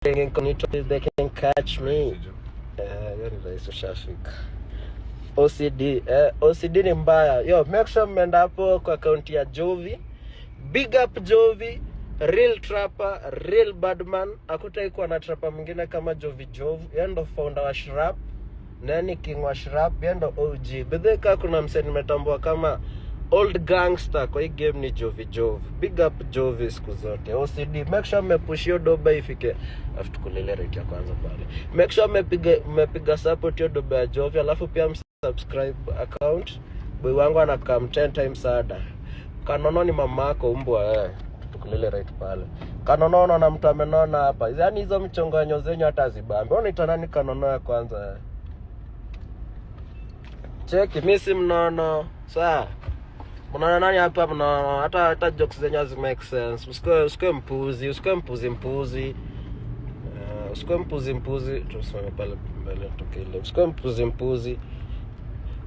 They can catch me. Hiyo ni rahisi ushafika. OCD ni mbaya. Yo, make sure mmeenda hapo kwa account ya Jovi. Big up Jovi, real trapper, real badman. Hakutai kuwa na trapper mwingine kama Jovi. Yeye ndo founder wa Shrap. Nani king wa Shrap, yeye ndo OG. Bedeka kuna msee nimetambua kama old gangster kwa hii game ni Jovi. Big up Jovi siku zote. OCD, make sure mmepush hiyo doba ifike. Afu tukulele rate ya kwanza pale. Make sure mmepiga support hiyo doba ya Jovi, alafu pia subscribe account. Boy wangu anakam 10 times harder. Kanono ni mamako umbwa tukulele rate pale. Kanono na mtu amenona hapa. Yaani hizo mchonganyo zenyu hata zibambe. Unaita nani Kanono ya kwanza? Cheki mimi si mnono. Sawa. Mnaona nani hapa mnaona hata jokes zenyu zi make sense. Usikoe mpuzi. Usikoe mpuzi. Tusome pale mbele tukile. Usikoe mpuzi.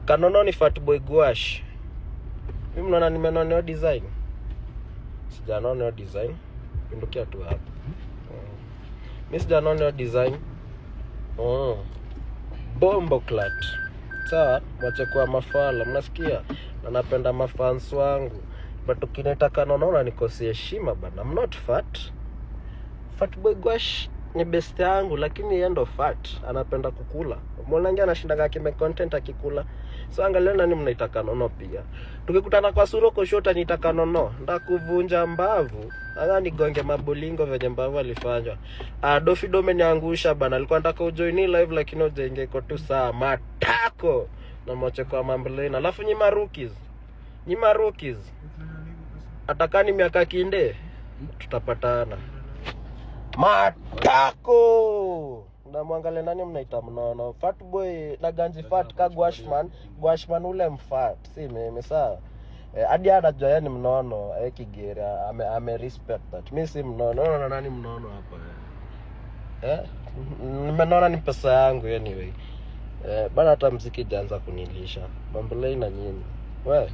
Kanono ni Fatboy Gwash. Mimi mnaona nimenonea design. Sijanonea design. Pindukia tu hapa. Mimi sijanonea design. Bombo clat. Sawa, wacha kwa mafala, mnasikia? Na napenda mafans wangu. But ukineta Kanono unanikosea heshima bana. I'm not fat. Fatboy Gwash ni best yangu lakini yeye ndo fat. Anapenda kukula. Mwanangu anashinda kime content akikula. So angalia nani mnaita Kanono pia. Tukikutana kwa Suroko shota niita Kanono. Ndakuvunja mbavu. Ana nigonge mabulingo venye mbavu alifanywa. Dofi Dome niangusha bana. Alikuwa anataka ujoin live lakini ujenge iko tu saa matako na moche kwa mamblena. Alafu nyima rookies. Atakani miaka kinde tutapatana. Matako. Na muangalie nani mnaita mnono. Fatboy na ganji fat ka Gwashman ule mfat. Si mimi sawa. Hadi anajua yeye ni mnono Kigera ame respect that. Mimi si mnono. Na nani mnono hapa nimenona ni pesa yangu anyway. Bana hata mziki jaanza kunilisha. Mambo na nyinyi. We